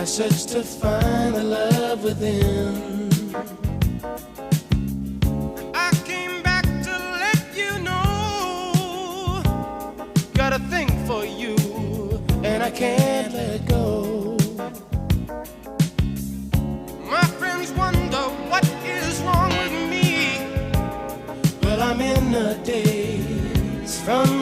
I search to find the love within. I came back to let you know, got a thing for you, and I can't let go. My friends wonder what is wrong with me. Well, I'm in a daze from